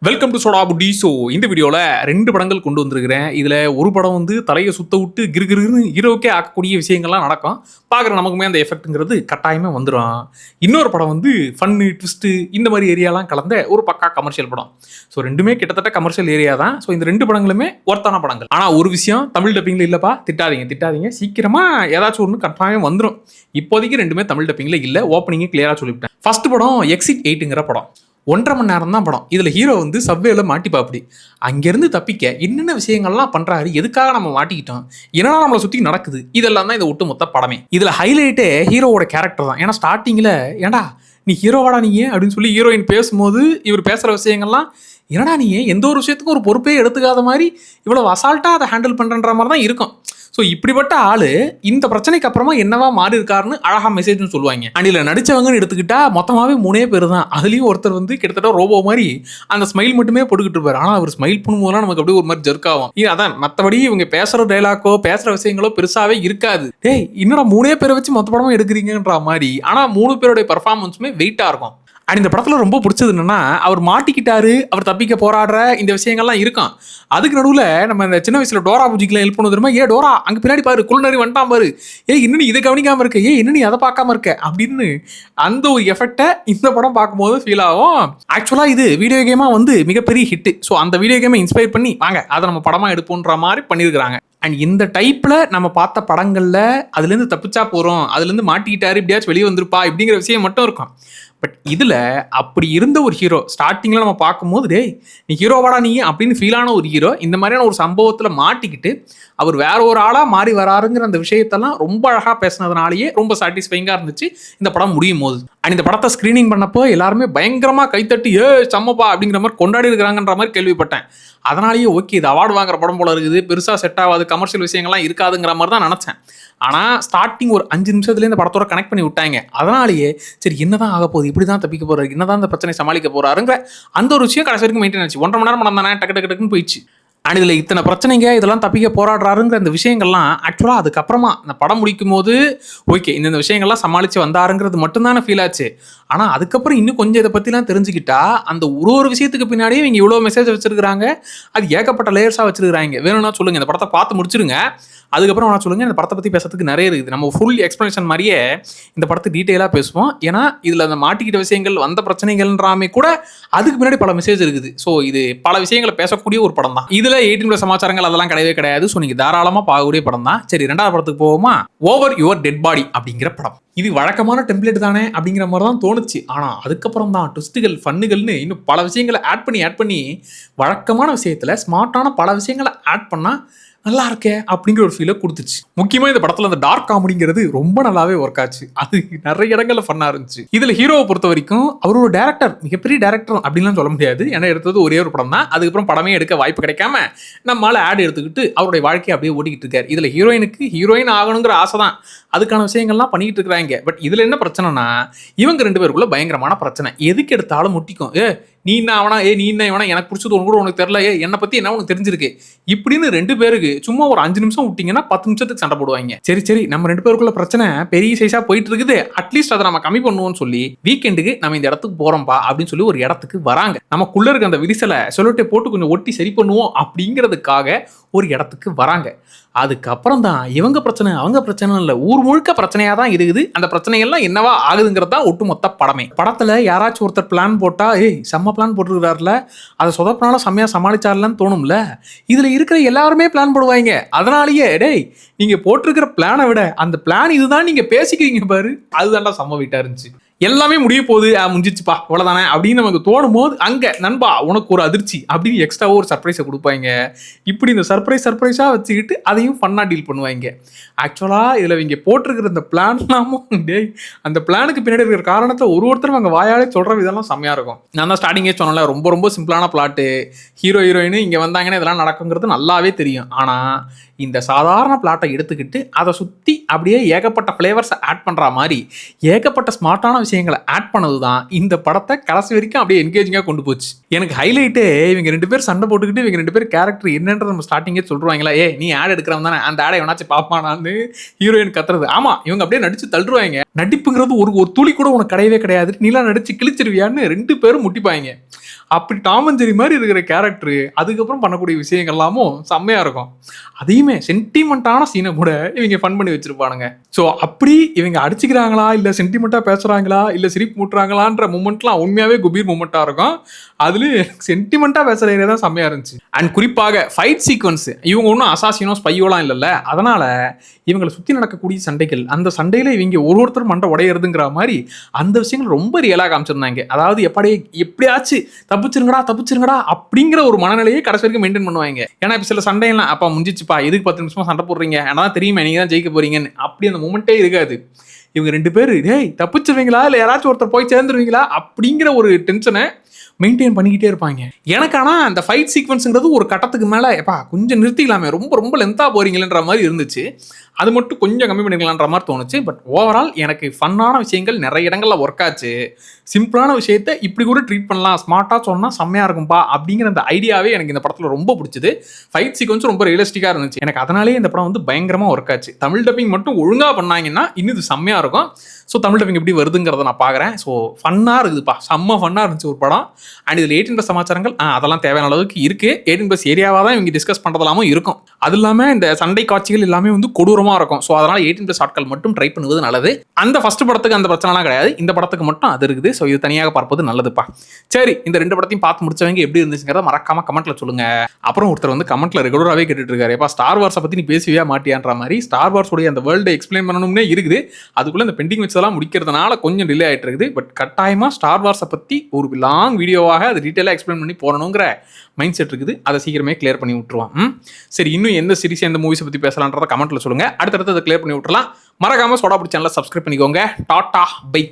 Welcome to soda Buti. So இந்த வீடியோவில் 2 படங்கள் கொண்டு வந்திருக்கிறேன். இதில் ஒரு படம் வந்து தலையை சுத்த விட்டு கிருகிருன்னு ஹீரோக்கே ஆக்கக்கூடிய விஷயங்கள்லாம் நடக்கும். பார்க்குற நமக்குமே அந்த எஃபெக்ட்டுங்கிறது கட்டாயமாக வந்துடும். இன்னொரு படம் வந்து ஃபன்னு ட்விஸ்ட்டு இந்த மாதிரி ஏரியாலாம் கலந்த ஒரு பக்கா கமர்ஷியல் படம். ஸோ ரெண்டுமே கிட்டத்தட்ட கமர்ஷியல் ஏரியா தான். ஸோ இந்த 2 படங்களுமே ஒர்த்தான படங்கள். ஆனால் ஒரு விஷயம் தமிழ் டப்பிங்கில் இல்லைப்பா, திட்டாதீங்க. சீக்கிரமாக ஏதாச்சும் ஒன்று கட்டாயம் வந்துடும். இப்போதைக்கு ரெண்டுமே தமிழ் டப்பிங்கில் இல்லை. ஓப்பனிங்கே கிளியராக சொல்லிவிட்டேன். ஃபர்ஸ்ட் படம் எக்ஸிட் 8ங்கிற படம். 1.5 மணி நேரம் தான் படம். இதில் ஹீரோ வந்து சப்வேல மாட்டிப்பாப்படி. அங்கேருந்து தப்பிக்க என்னென்ன விஷயங்கள்லாம் பண்ணுறாரு, எதுக்காக நம்ம மாட்டிக்கிட்டோம், என்னன்னா நம்மளை சுற்றி நடக்குது, இதெல்லாம் தான் இந்த ஒட்டுமொத்த படமே. இதில் ஹைலைட்டே ஹீரோவோட கேரக்டர் தான். ஏன்னா ஸ்டார்டிங்கில் ஏன்டா நீ ஹீரோவாடா நீ அப்படின்னு சொல்லி ஹீரோயின் பேசும்போது இவர் பேசுகிற விஷயங்கள்லாம் என்னடா நீ எந்த ஒரு விஷயத்துக்கும் ஒரு பொறுப்பே எடுத்துக்காத மாதிரி இவ்வளோ அசால்ட்டாக அதை ஹேண்டில் பண்ணுறன்ற மாதிரி தான் இருக்கும். ஸோ இப்படிப்பட்ட ஆளு இந்த பிரச்சனைக்கு அப்புறமா என்னவா மாறி இருக்காருன்னு அழகா மெசேஜ்னு சொல்லுவாங்க. அண்ட் இதில் நடிச்சவங்கன்னு எடுத்துக்கிட்டா மொத்தமாகவே 3 பேர் தான். அதுலேயும் ஒருத்தர் வந்து கிட்டத்தட்ட ரோபோ மாதிரி அந்த ஸ்மைல் மட்டுமே போட்டுக்கிட்டு இருப்பார். ஆனால் அவர் ஸ்மைல் பண்ணும்போதெல்லாம் நமக்கு அப்படியே ஒரு மாதிரி ஜர்க் ஆகும். அதான் மற்றபடி இவங்க பேசுகிற டைலாக்கோ பேசுகிற விஷயங்களோ பெருசாகவே இருக்காது. டேய் இன்னொரு 3 பேரை வச்சு மொத்த படமும் எடுக்கிறீங்கன்ற மாதிரி. ஆனால் 3 பேருடைய பர்ஃபார்மன்ஸுமே வெயிட்டாக இருக்கும். அண்ட் இந்த படத்தில் ரொம்ப பிடிச்சது என்னன்னா, அவர் மாட்டிக்கிட்டாரு, அவர் தப்பிக்க போராடுற இந்த விஷயங்கள்லாம் இருக்கும். அதுக்கு நடுவில் நம்ம இந்த சின்ன வயசுல டோரா பூஜிக்கெல்லாம் ஹெல்ப் பண்ண தெரியுமா, ஏ டோரா அங்கே பின்னாடி பாரு குள்ளநரி வந்துட்டான் பாரு, இன்னும் இதை கவனிக்காம இருக்க, இன்னும் நீ அதை பார்க்காம இருக்க அப்படின்னு அந்த ஒரு எஃபெக்டை இந்த படம் பார்க்கும்போது ஃபீல் ஆகும். ஆக்சுவலாக இது வீடியோ கேமாக வந்து மிகப்பெரிய ஹிட்டு. ஸோ அந்த வீடியோ கேமை இன்ஸ்பயர் பண்ணி வாங்க அதை நம்ம படமாக எடுப்போன்ற மாதிரி பண்ணியிருக்கிறாங்க. அண்ட் இந்த டைப்பில் நம்ம பார்த்த படங்களில் அதுலேருந்து தப்பிச்சா போகிறோம், அதுலேருந்து மாட்டிக்கிட்டாரு, இப்படியாச்சும் வெளியே வந்திருப்பா இப்படிங்கிற விஷயம் மட்டும் இருக்கும். பட் இதில் அப்படி இருந்த ஒரு ஹீரோ ஸ்டார்டிங்கில் நம்ம பார்க்கும்போது டேய் நீ ஹீரோவாடா நீ அப்படின்னு ஃபீலான ஒரு ஹீரோ இந்த மாதிரியான ஒரு சம்பவத்தில் மாட்டிக்கிட்டு அவர் வேற ஒரு ஆளாக மாறி வராருங்கிற அந்த விஷயத்தெல்லாம் ரொம்ப அழகாக பேசினதுனாலேயே ரொம்ப சாட்டிஸ்ஃபைங்காக இருந்துச்சு இந்த படம் முடியும் போது. அண்ட் இந்த படத்தை ஸ்க்ரீனிங் பண்ணப்போ எல்லாருமே பயங்கரமாக கைத்தட்டி சம்மப்பா அப்படிங்கிற மாதிரி கொண்டாடி இருக்கிறாங்கன்ற மாதிரி கேள்விப்பட்டேன். அதனாலேயே ஓகே இது அவார்டு வாங்குற படம் போல இருக்குது, பெருசாக செட் ஆகாது, கமர்ஷியல் விஷயங்கள்லாம் இருக்காதுங்கிற மாதிரி தான் நினச்சேன். ஆனால் ஸ்டார்டிங் ஒரு 5 நிமிஷத்துலேயே இந்த படத்தோட கனெக்ட் பண்ணி விட்டாங்க. அதனாலேயே சரி என்னதான் ஆக போகுது, இப்படி தான் தப்பிக்க போகிறாரு, என்னதான் இந்த பிரச்சனை சமாளிக்க போகிறாருங்கிற அந்த ஒரு விஷயம் கடைசி வரைக்கும் மெயின்டைன் ஆச்சு. 1.5 மணி நேரம் படம் தானே, டக்கு டக்குன்னு போயிடுச்சு. அண்ட் இதில் இத்தனை பிரச்சனைங்க இதெல்லாம் தப்பிக்க போராடுறாருங்கிற இந்த விஷயங்கள்லாம் ஆக்சுவலாக அதுக்கப்புறமா இந்த படம் முடிக்கும் போது ஓகே இந்த விஷயங்கள்லாம் சமாளித்து வந்தாருங்கிறது மட்டும்தானே ஃபீல் ஆச்சு. ஆனால் அதுக்கப்புறம் இன்னும் கொஞ்சம் இதை பற்றிலாம் தெரிஞ்சுக்கிட்டா அந்த ஒரு விஷயத்துக்கு பின்னாடியே இவங்க இவ்வளோ மெசேஜ் வச்சுருக்காங்க, அது ஏகப்பட்ட லேயர்ஸாக வச்சுருக்காங்க. வேணும்னா சொல்லுங்கள், இந்த படத்தை பார்த்து முடிச்சிருங்க, அதுக்கப்புறம் நான் சொல்லுங்கள். இந்த படத்தை பற்றி பேசுறதுக்கு நிறைய இருக்குது. நம்ம ஃபுல் எக்ஸ்ப்ளனேஷன் மாதிரியே இந்த படத்தை டீட்டெயிலாக பேசுவோம். ஏன்னா இதில் அந்த மாட்டிக்கிட்ட விஷயங்கள் வந்த பிரச்சனைகள்ன்றாமே கூட அதுக்கு முன்னாடி பல மெசேஜ் இருக்குது. ஸோ இது பல விஷயங்களை பேசக்கூடிய ஒரு படம் தான். இதில் 18+ சமாச்சாரங்கள் அதெல்லாம் கிடையவே கிடையாது. ஸோ நீங்கள் தாராளமாக பார்க்கக்கூடிய படம் தான். சரி 2வது படத்துக்கு போவோமா? ஓவர் யுவர் டெட் பாடி அப்படிங்கிற படம். இது வழக்கமான டெம்ப்ளேட் தானே அப்படிங்கிற மாதிரி தான் தோணுச்சு. ஆனால் அதுக்கப்புறம் தான் ட்விஸ்ட்டுகள் ஃபன்னுகள்னு இன்னும் பல விஷயங்களை ஆட் பண்ணி வழக்கமான விஷயத்தில் ஸ்மார்ட்டான பல விஷயங்களை ஆட் பண்ணால் நல்லா இருக்கே அப்படிங்கிற ஒரு ஃபீலை கொடுத்துச்சு. முக்கியமாக இந்த படத்தில் அந்த டார்க் காமெடிங்கிறது ரொம்ப நல்லாவே ஒர்க் ஆச்சு. அது நிறைய இடங்களில் ஃபன்னாக இருந்துச்சு. இதில் ஹீரோவை பொறுத்த வரைக்கும் அவரோட டேரக்டர் மிகப்பெரிய டேரக்டர் அப்படின்லாம் சொல்ல முடியாது. ஏன்னா எடுத்தது ஒரே ஒரு படம் தான். அதுக்கப்புறம் படமே எடுக்க வாய்ப்பு கிடைக்காம நம்மளால ஆட் எடுத்துக்கிட்டு அவருடைய வாழ்க்கையை அப்படியே ஓடிக்கிட்டு இருக்காரு. இதில் ஹீரோயினுக்கு ஹீரோயின் ஆகணுங்கிற ஆசை தான், அதுக்கான விஷயங்கள்லாம் பண்ணிக்கிட்டு இருக்கிறாங்க. பட் இதில் என்ன பிரச்சனைனா இவங்க 2 பேருக்குள்ள பயங்கரமான பிரச்சனை. எதுக்கு எடுத்தாலும் முட்டிக்கும். நீ என்ன அவனா, நீ என்ன இவனா, எனக்கு பிடிச்சது ஒன்று கூட உனக்கு தெரியல, என்னை பற்றி என்ன உனக்கு தெரிஞ்சிருக்கு இப்படின்னு 2 பேருக்கு சும்மா ஒரு 5 நிமிஷம் விட்டிங்கன்னா 10 நிமிஷத்துக்கு சண்டை போடுவாங்க. சரி நம்ம 2 பேருக்குள்ள பிரச்சனை பெரிய சைஸாக போயிட்டு இருக்குது, அட்லீஸ்ட் அதை நம்ம கம்மி பண்ணுவோம்னு சொல்லி வீக்கெண்டுக்கு நம்ம இந்த இடத்துக்கு போகிறோம்ப்பா அப்படின்னு சொல்லி ஒரு இடத்துக்கு வராங்க. நமக்குள்ளே இருக்க அந்த விரிசலை சொல்லட்டே போட்டு கொஞ்சம் ஒட்டி சரி பண்ணுவோம் அப்படிங்கிறதுக்காக ஒரு இடத்துக்கு வராங்க. அதுக்கப்புறம் தான் இவங்க பிரச்சனை அவங்க பிரச்சனை இல்லை, ஊர் முழுக்க பிரச்சனையாக தான் இருக்குது. அந்த பிரச்சனைகள்லாம் என்னவா ஆகுதுங்கிறது தான் ஒட்டுமொத்த படமே. படத்தில் யாராச்சும் ஒருத்தர் பிளான் போட்டால் செம்ம பிளான் போட்டுருக்கிறாருல, அதை சொதப்பினாலும் செம்மையாக சமாளிச்சார்லன்னு தோணும்ல. இதில் இருக்கிற எல்லாருமே பிளான் போடுவாங்க. அதனாலேயே நீங்கள் போட்டிருக்கிற பிளானை விட அந்த பிளான் இதுதான் நீங்கள் பேசிக்கிறீங்க பாரு, அதுதான்டா செம்ம வீட்டாக இருந்துச்சு. எல்லாமே முடிய போகுது, முடிஞ்சிச்சுப்பா இவ்வளோதானே அப்படின்னு நமக்கு தோணும் போது அங்கே நண்பா உனக்கு ஒரு அதிர்ச்சி அப்படின்னு எக்ஸ்ட்ராவாக ஒரு சர்ப்ரைஸை கொடுப்பாங்க. இப்படி இந்த சர்ப்ரைஸாக வச்சுக்கிட்டு அதையும் ஃபன்னாக டீல் பண்ணுவாங்க. ஆக்சுவலாக இதில் இவங்க போட்டிருக்கிற இந்த பிளான்லாமும் அந்த பிளானுக்கு பின்னாடி இருக்கிற காரணத்தை ஒருத்தரும் அங்கே வாயாலே சொல்கிற விதம்லாம் செம்மையாக இருக்கும். நான் தான் ஸ்டார்டிங்கே சொன்னல, ரொம்ப சிம்பிளான பிளாட்டு, ஹீரோயின் இங்கே வந்தாங்கன்னா இதெல்லாம் நடக்குங்கிறது நல்லாவே தெரியும். ஆனால் இந்த சாதாரண பிளாட்டை எடுத்துக்கிட்டு அதை சுற்றி அப்படியே ஏகப்பட்ட ஃப்ளேவர்ஸை ஆட் பண்ணுற மாதிரி ஏகப்பட்ட ஸ்மார்ட்டான விஷயங்களை ஆட் பண்ணது தான் இந்த படத்தை கடைசி வரைக்கும் அப்படியே என்கேஜிங்காக கொண்டு போச்சு. எனக்கு ஹைலைட்டே இவங்க 2 பேர் சண்டை போட்டுக்கிட்டு இவங்க 2 பேர் கேரக்டர் என்னன்ற நம்ம ஸ்டார்டிங்கே சொல்லுவாங்களா, நீ ஆட் எடுக்கிறவன் தானே, அந்த ஆடை எவனாச்சும் பார்ப்பானான்னு ஹீரோயின் கத்துறது. ஆமாம் இவங்க அப்படியே நடிச்சு தள்ளுருவாங்க. நடிப்புங்கிறது ஒரு துளி கூட உனக்கு கிடையவே கிடையாது, நீலாம் நடிச்சு கிழிச்சிருவியான்னு 2 பேரும் முட்டிப்பாங்க. அப்படி டாம் அண்ட் ஜெர்ரி மாதிரி இருக்கிற கேரக்டர் அதுக்கப்புறம் பண்ணக்கூடிய விஷயங்கள் எல்லாமும் செம்மையா இருக்கும். அதையுமே சென்டிமெண்டான சீனை கூட இவங்க ஃபன் பண்ணி வச்சிருப்பானுங்க. ஸோ அப்படி இவங்க அடிச்சுக்கிறாங்களா இல்ல சென்டிமெண்டா பேசுறாங்களா இல்ல சிரிப்பு மூட்டுறாங்களான்ற மூமெண்ட்லாம் உண்மையாவே குபீர் மூமெண்டா இருக்கும். அதுல சென்டிமெண்டா பேசுற ஏரியா தான் செம்மையா இருந்துச்சு. அண்ட் குறிப்பாக ஃபைட் சீக்வன்ஸ், இவங்க ஒன்றும் அசாசினோ ஸ்பையோலாம் இல்லைல்ல, அதனால இவங்களை சுத்தி நடக்கக்கூடிய சண்டைகள், அந்த சண்டையில இவங்க ஒருத்தர் மண்டை உடையிறதுங்கிற மாதிரி அந்த விஷயங்கள் ரொம்ப ரியலா காமிச்சிருந்தாங்க. அதாவது எப்படியாச்சும் தப்பிச்சிருங்கடா அப்படிங்கிற ஒரு மனநிலையை கடைசி வரைக்கும் மெயின்டைன் பண்ணுவாங்க. ஏன்னா இப்ப சில சண்டையெல்லாம் அப்பா முடிஞ்சிச்சுப்பா, எதுக்கு 10 நிமிஷமா சண்டை போடுறீங்க, ஏன்னா தெரியுமே நீங்க தான் ஜெயிக்க போறீங்கன்னு, அப்படி அந்த மூமெண்ட்டே இருக்காது. இவங்க 2 பேரு டேய் தப்பிச்சிருவீங்களா இல்ல யாராச்சும் ஒருத்தர் போய் சேர்ந்துருவீங்களா அப்படிங்கிற ஒரு டென்ஷனை மெயின்டைன் பண்ணிக்கிட்டே இருப்பாங்க. எனக்கு ஆனா அந்த ஃபைட் சீக்வன்ஸுங்கிறது ஒரு கட்டத்துக்கு மேல எப்பா கொஞ்சம் நிறுத்திக்கலாமே, ரொம்ப ரொம்ப லென்த்தா போறீங்களேன்ற மாதிரி இருந்துச்சு. அது மட்டும் கொஞ்சம் கம்மி பண்ணிக்கலான்ற மாதிரி தோணுச்சு. பட் ஓவரால் எனக்கு ஃபன்னான விஷயங்கள் நிறைய இடங்கள்ல ஒர்க் ஆச்சு. சிம்பிளான விஷயத்த இப்படி கூட ட்ரீட் பண்ணலாம், ஸ்மார்ட்டா சொன்னா செம்மையா இருக்கும்பா அப்படிங்கிற அந்த ஐடியாவே எனக்கு இந்த படத்துல ரொம்ப பிடிச்சது. ஃபைட் சீக்வன்ஸ் ரொம்ப ரியலிஸ்டிக்கா இருந்துச்சு. எனக்கு அதனாலேயே இந்த படம் வந்து பயங்கரமா ஒர்க் ஆச்சு. தமிழ் டப்பிங் மட்டும் ஒழுங்கா பண்ணாங்கன்னா இன்னும் இது செம்மையா இருக்கும். ஸோ தமிழ் டப்பிங் எப்படி வருதுங்கிறத நான் பார்க்குறேன். ஸோ ஃபன்னா இருக்குதுப்பா, செம்ம ஃபன்னா இருந்துச்சு ஒரு படம். அண்ட் இதில் 18+ சமாச்சாரங்கள் அதெல்லாம் தேவையான அளவுக்கு இருக்கு. 18+ ஏரியாவாக தான் இவங்க டிஸ்கஸ் பண்ணுறதெல்லாமும் இருக்கும். அது இல்லாமல் இந்த சண்டை காட்சிகள் எல்லாமே வந்து கொடூரமாக இருக்கும். ஸோ அதனால 18+ ஆட்கள் மட்டும் ட்ரை பண்ணுவது நல்லது. அந்த ஃபர்ஸ்ட் படத்துக்கு அந்த பிரச்சனைலாம் கிடையாது, இந்த படத்துக்கு மட்டும் அது இருக்குது. ஸோ இது தனியாக பார்ப்பது நல்லதுப்பா. சரி, இந்த 2 படத்தையும் பார்த்து முடிச்சவங்க எப்படி இருந்துச்சுங்கிறத மறக்காம கமெண்ட்ல சொல்லுங்க. அப்புறம் ஒருத்தர் வந்து கமெண்ட்ல ரெகுலராகவே கேட்டுட்டு இருக்காரு, எப்பா ஸ்டார் வார்ஸை பத்தி நீ பேசுவியா மாட்டியான்ற மாதிரி. ஸ்டார் வார்ஸ் உடைய அந்த வேர்ல்டை எக்ஸ்பிளைன் பண்ணணும்னே இருக்குது, அதுக்குள்ள இந்த பெண்டிங் வச்சதெல்லாம் முடிக்கிறதுனால கொஞ்சம் டிலே ஆயிட்டு இருக்குது. பட் கட்டாயமா ஸ்டார் வார்ஸை பத்தி ஒரு லாங் வீடியோவாக அது டீட்டெயிலாக எக்ஸ்பிளைன் பண்ணி போடணுங்கிற மைண்ட் செட் இருக்குது. அதை சீக்கிரமே கிளியர் பண்ணி விட்டுருவான். சரி, இன்னும் எந்த சீரிஸ் எந்த மூவிஸை பத்தி பேசலான்றத கமெண்ட்ல சொல்லுங்க. அடுத்தடுத்து அதை கிளியர் பண்ணி விட்டுறலாம். மறக்காம சோடா புடி சேனலை சப்ஸ்கிரைப் பண்ணிக்கோங்க. Tata bye.